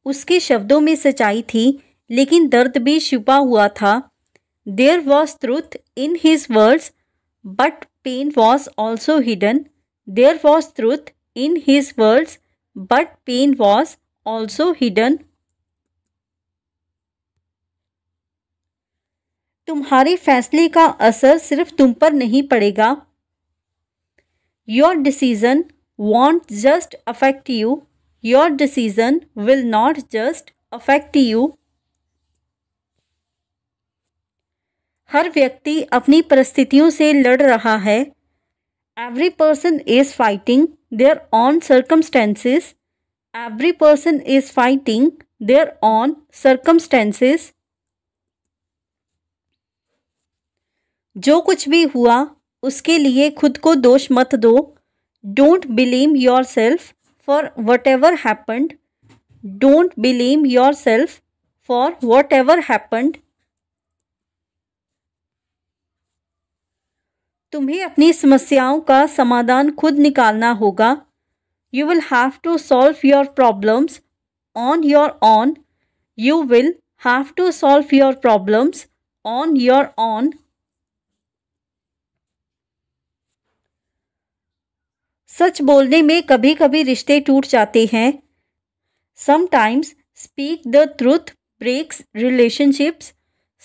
उसके शब्दों में सच्चाई थी, लेकिन दर्द भी छुपा हुआ था। There was truth in his words but pain was also hidden. There was truth in his words but pain was also hidden. तुम्हारे फैसले का असर सिर्फ तुम पर नहीं पड़ेगा। Your decision won't just affect you. Your decision will not just affect you. हर व्यक्ति अपनी परिस्थितियों से लड़ रहा है। Every person is fighting their own circumstances. Every person is fighting their own circumstances. जो कुछ भी हुआ उसके लिए खुद को दोष मत दो। Don't blame yourself for whatever happened. Don't blame yourself for whatever happened. तुम्हें अपनी समस्याओं का समाधान खुद निकालना होगा। You will have to solve your problems on your own. You will have to solve your problems on your own. सच बोलने में कभी कभी रिश्ते टूट जाते हैं। Sometimes speak the truth breaks relationships.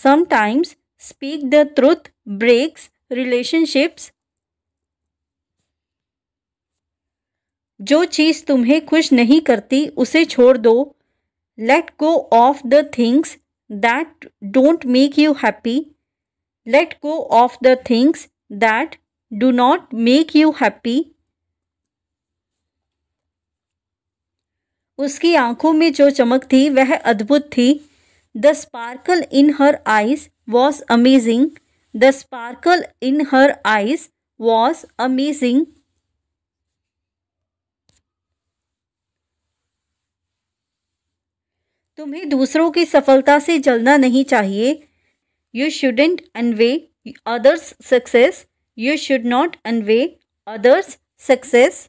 Sometimes speak the truth breaks relationships. जो चीज़ तुम्हें खुश नहीं करती उसे छोड़ दो। Let go of the things that don't make you happy. Let go of the things that do not make you happy. उसकी आंखों में जो चमक थी वह अद्भुत थी। The sparkle in her eyes was amazing. The sparkle in her eyes was amazing. तुम्हें दूसरों की सफलता से जलना नहीं चाहिए। You shouldn't envy others' success. You should not envy others' success.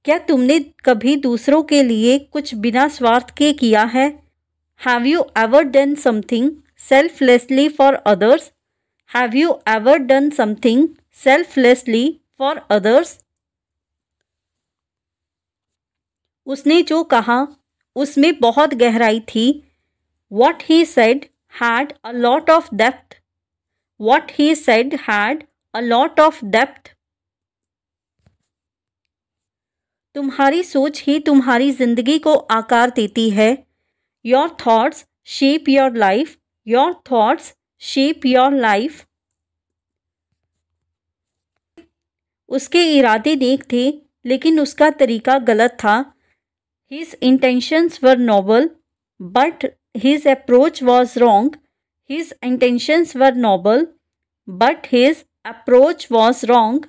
क्या तुमने कभी दूसरों के लिए कुछ बिना स्वार्थ के किया है? Have you ever done something selflessly for others? Have you ever done something selflessly for others? उसने जो कहा उसमें बहुत गहराई थी। What he said had a lot of depth. What he said had a lot of depth. तुम्हारी सोच ही तुम्हारी जिंदगी को आकार देती है। Your thoughts shape your life. Your thoughts shape your life. उसके इरादे नेक थे लेकिन उसका तरीका गलत था। His intentions were noble, but his approach was wrong. His intentions were noble, but his approach was wrong.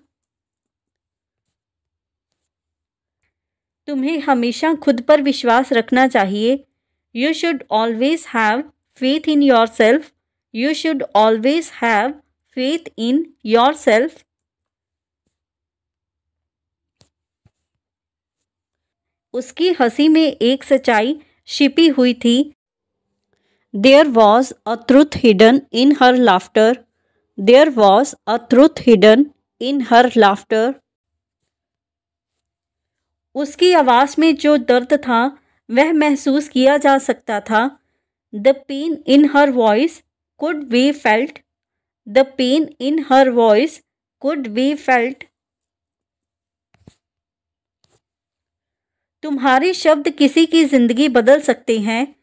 तुम्हें हमेशा खुद पर विश्वास रखना चाहिए। You should always have faith in yourself. You should always have faith in yourself. उसकी हंसी में एक सच्चाई छिपी हुई थी। There was a truth hidden in her laughter. There was a truth hidden in her laughter. उसकी आवाज़ में जो दर्द था वह महसूस किया जा सकता था। The pain in her voice could be felt. The pain in her voice could be felt. तुम्हारे शब्द किसी की जिंदगी बदल सकते हैं।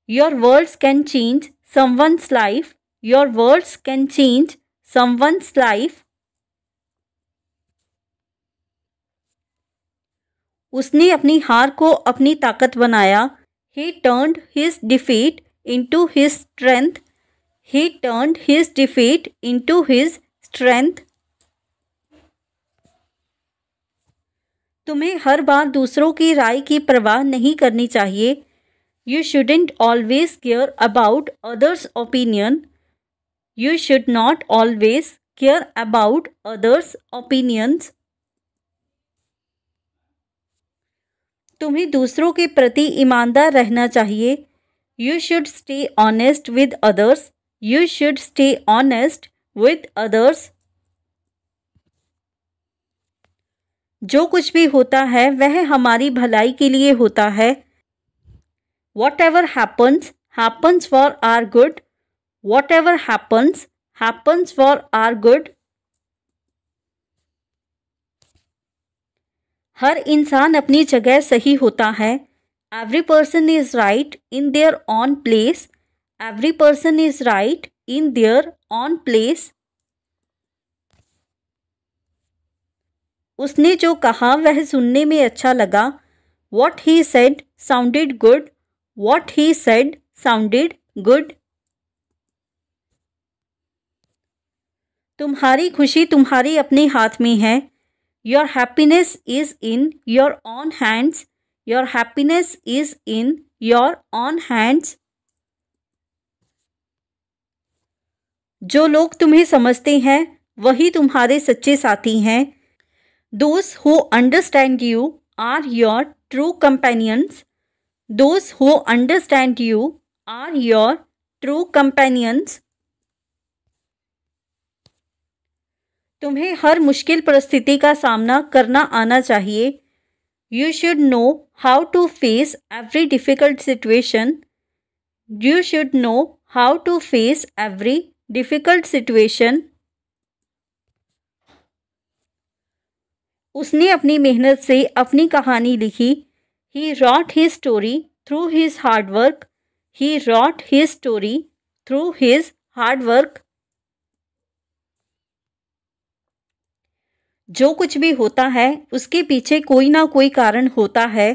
Your words can change someone's life. Your words can change someone's life. उसने अपनी हार को अपनी ताकत बनाया। He turned his defeat into his strength. He turned his defeat into his strength. तुम्हें हर बार दूसरों की राय की परवाह नहीं करनी चाहिए। You shouldn't always care about others' opinion. You should not always care about others' opinions. तुम्हें दूसरों के प्रति ईमानदार रहना चाहिए। You should stay honest with others. You should stay honest with others. जो कुछ भी होता है वह हमारी भलाई के लिए होता है। Whatever happens, happens for our good. Whatever happens, happens for our good. हर इंसान अपनी जगह सही होता है। Every person is right in their own place. Every person is right in their own place. उसने जो कहा वह सुनने में अच्छा लगा। What he said sounded good. What he said sounded good. तुम्हारी खुशी तुम्हारी अपने हाथ में है। Your happiness is in your own hands. Your happiness is in your own hands. जो लोग तुम्हें समझते हैं वही तुम्हारे सच्चे साथी हैं। Those who understand you are your true companions. Those who understand you are your true companions. तुम्हें हर मुश्किल परिस्थिति का सामना करना आना चाहिए। You should know how to face every difficult situation. You should know how to face every difficult situation. उसने अपनी मेहनत से अपनी कहानी लिखी। He wrote his story through his hard work. He wrote his story through his hard work. जो कुछ भी होता है उसके पीछे कोई ना कोई कारण होता है।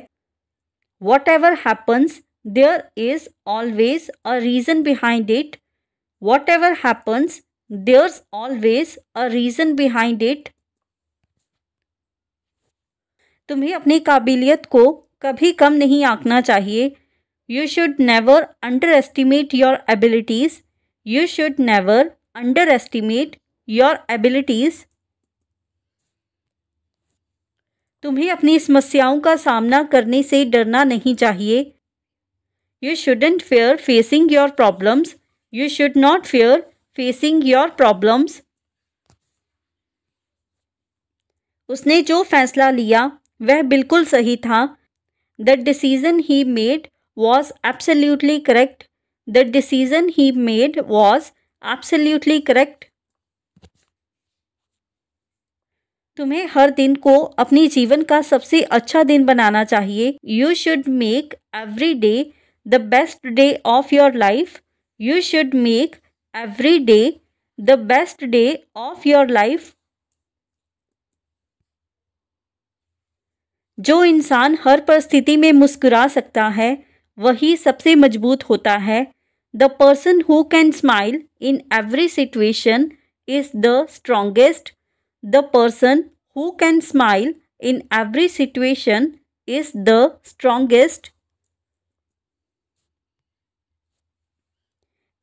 Whatever happens, there is always a reason behind it. Whatever happens, there's always a reason behind it. तुम्हें अपनी काबिलियत को कभी कम नहीं आंकना चाहिए। You should never underestimate your abilities. You should never underestimate your abilities. तुम्हें अपनी समस्याओं का सामना करने से डरना नहीं चाहिए। You shouldn't fear facing your problems. You should not fear facing your problems. उसने जो फैसला लिया वह बिल्कुल सही था। The decision he made was absolutely correct. The decision he made was absolutely correct. तुम्हें हर दिन को अपनी जीवन का सबसे अच्छा दिन बनाना चाहिए। You should make every day the best day of your life. You should make every day the best day of your life. जो इंसान हर परिस्थिति में मुस्कुरा सकता है वही सबसे मजबूत होता है। The person who can smile in every situation is the strongest. The person who can smile in every situation is the strongest.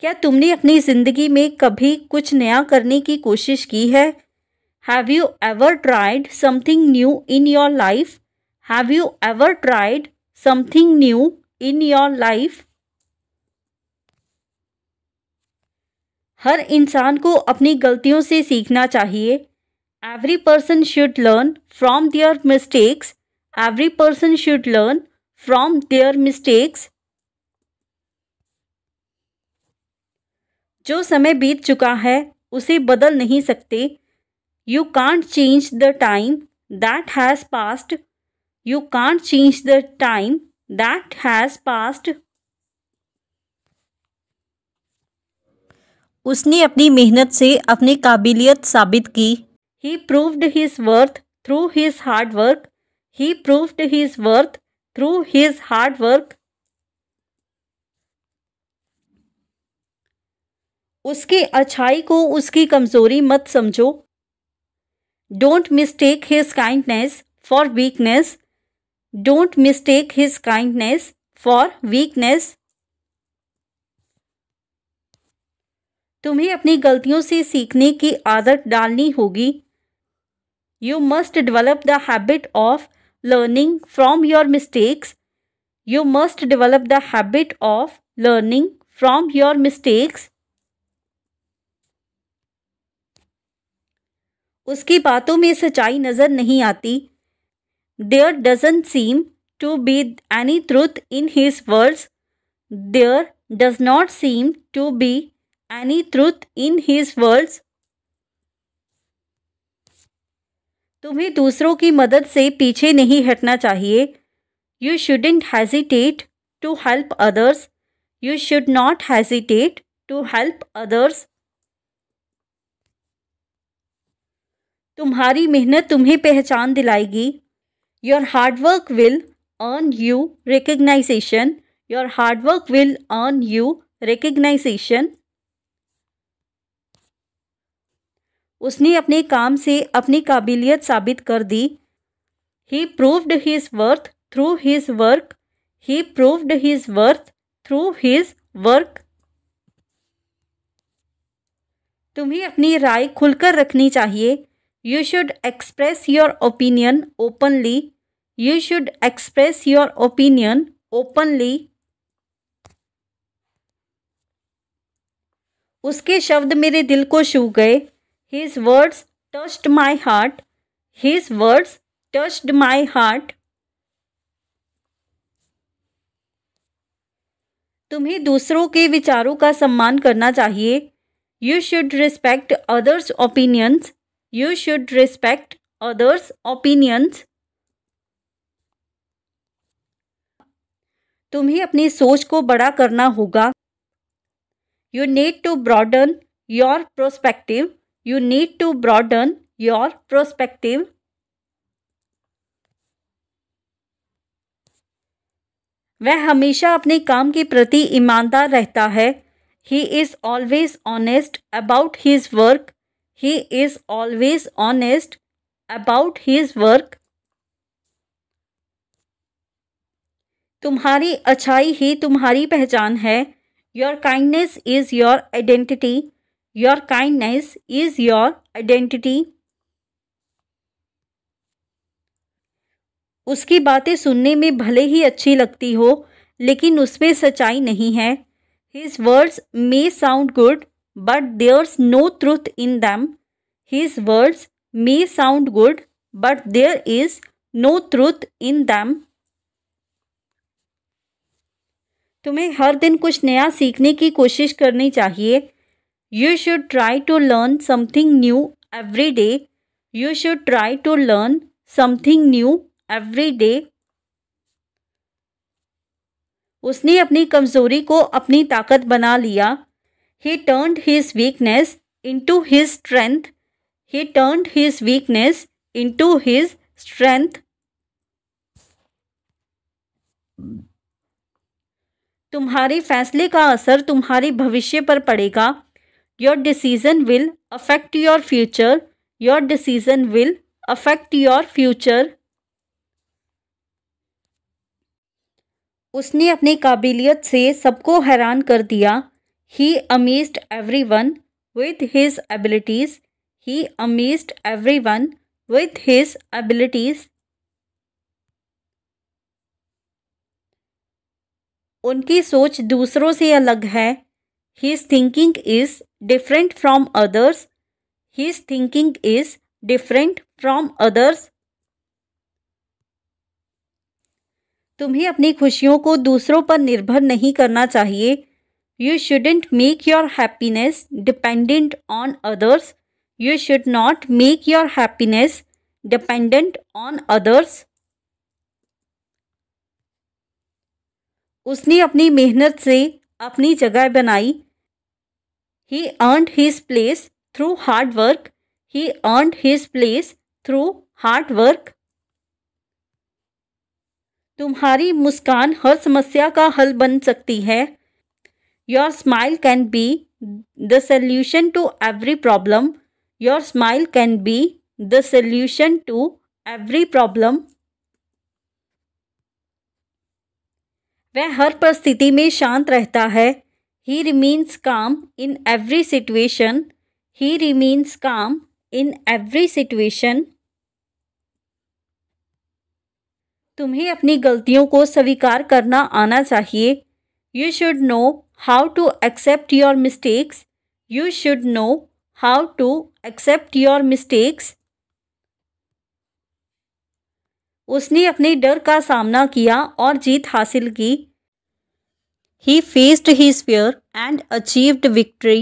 क्या तुमने अपनी जिंदगी में कभी कुछ नया करने की कोशिश की है? Have you ever tried something new in your life? Have you ever tried something new in your life? हर इंसान को अपनी गलतियों से सीखना चाहिए। Every person should learn from their mistakes. Every person should learn from their mistakes. जो समय बीत चुका है उसे बदल नहीं सकते। You can't change the time that has passed. You can't change the time that has passed. उसने अपनी मेहनत से अपनी काबिलियत साबित की। He proved his worth through his hard work. He proved his worth through his hard work. उसकी अच्छाई को उसकी कमजोरी मत समझो। Don't mistake his kindness for weakness. Don't mistake his kindness for weakness. तुम्हें अपनी गलतियों से सीखने की आदत डालनी होगी। You must develop the habit of learning from your mistakes. You must develop the habit of learning from your mistakes. उसकी बातों में सच्चाई नजर नहीं आती. There doesn't seem to be any truth in his words. There does not seem to be any truth in his words. तुम्हें दूसरों की मदद से पीछे नहीं हटना चाहिए. You shouldn't hesitate to help others. You should not hesitate to help others. तुम्हारी मेहनत तुम्हें पहचान दिलाएगी. Your hard work will earn you recognition. Your hard work will earn you recognition. उसने अपने काम से अपनी काबिलियत साबित कर दी. He proved his worth through his work. He proved his worth through his work. तुम्हें अपनी राय खुलकर रखनी चाहिए. You should express your opinion openly. You should express your opinion openly. उसके शब्द मेरे दिल को छू गए. His words touched my heart. His words touched my heart. तुम्हें दूसरों के विचारों का सम्मान करना चाहिए. You should respect others' opinions. You should respect others' opinions. तुम्हें अपनी सोच को बड़ा करना होगा. You need to broaden your perspective. You need to broaden your perspective. वह हमेशा अपने काम के प्रति ईमानदार रहता है. He is always honest about his work. He is always honest about his work. तुम्हारी अच्छाई ही तुम्हारी पहचान है. Your kindness is your identity. Your kindness is your identity. उसकी बातें सुनने में भले ही अच्छी लगती हो, लेकिन उसमें सच्चाई नहीं है. His words may sound good, but there's no truth in them. His words may sound good, but there is no truth in them. तुम्हें हर दिन कुछ नया सीखने की कोशिश करनी चाहिए. You should try to learn something new every day. You should try to learn something new every day. उसने अपनी कमजोरी को अपनी ताकत बना लिया. He turned his weakness into his strength. He turned his weakness into his strength. तुम्हारे फैसले का असर तुम्हारे भविष्य पर पड़ेगा. Your decision will affect your future. Your decision will affect your future. उसने अपनी काबिलियत से सबको हैरान कर दिया. He amazed everyone with his abilities. He amazed everyone with his abilities. उनकी सोच दूसरों से अलग है. His thinking is different from others. His thinking is different from others. तुम्हें अपनी खुशियों को दूसरों पर निर्भर नहीं करना चाहिए. You shouldn't make your happiness dependent on others. You should not make your happiness dependent on others. उसने अपनी मेहनत से अपनी जगह बनाई. He earned his place through hard work. He earned his place through hard work. तुम्हारी मुस्कान हर समस्या का हल बन सकती है. Your smile can be the solution to every problem. Your smile can be the solution to every problem. वह हर परिस्थिति में शांत रहता है. He remains calm in every situation. He remains calm in every situation. तुम्हें अपनी गलतियों को स्वीकार करना आना चाहिए। You should know how to accept your mistakes. You should know how to accept your mistakes. उसने अपने डर का सामना किया और जीत हासिल की। He faced his fear and achieved victory.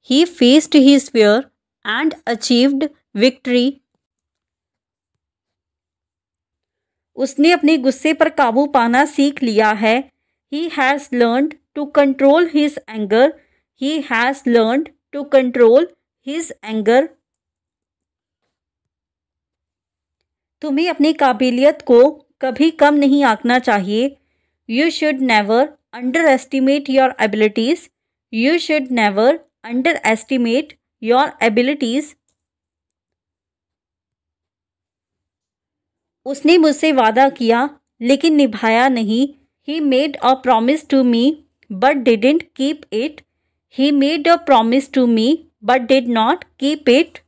He faced his fear and achieved victory. उसने अपने गुस्से पर काबू पाना सीख लिया है। He has learned to control his anger. He has learned to control his anger. तुम्हें अपनी काबिलियत को कभी कम नहीं आंकना चाहिए। You should never underestimate your abilities. You should never underestimate your abilities. उसने मुझसे वादा किया लेकिन निभाया नहीं। He made a promise to me but didn't keep it. He made a promise to me but did not keep it.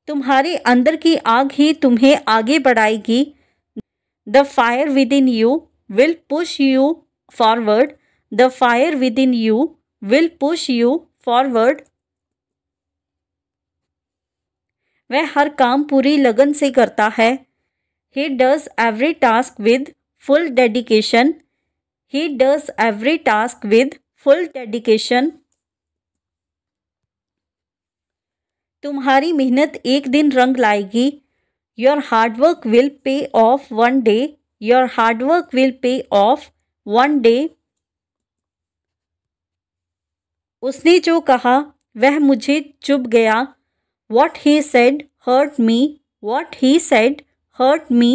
तुम्हारे अंदर की आग ही तुम्हें आगे बढ़ाएगी। The fire within you will push you forward. The fire within you will push you forward. वह हर काम पूरी लगन से करता है। He does every task with full dedication. He does every task with full dedication. तुम्हारी मेहनत एक दिन रंग लाएगी। Your hard work will pay off one day. Your hard work will pay off one day. उसने जो कहा वह मुझे चुभ गया। What he said hurt me. What he said hurt me.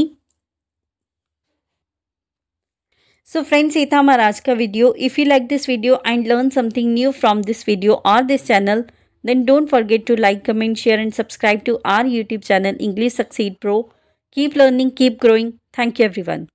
So friends, ये था हमारा आज का video. If you like this video and learn something new from this video or this channel, then don't forget to like, comment, share and subscribe to our YouTube channel English Succeed Pro. Keep learning, keep growing. Thank you everyone.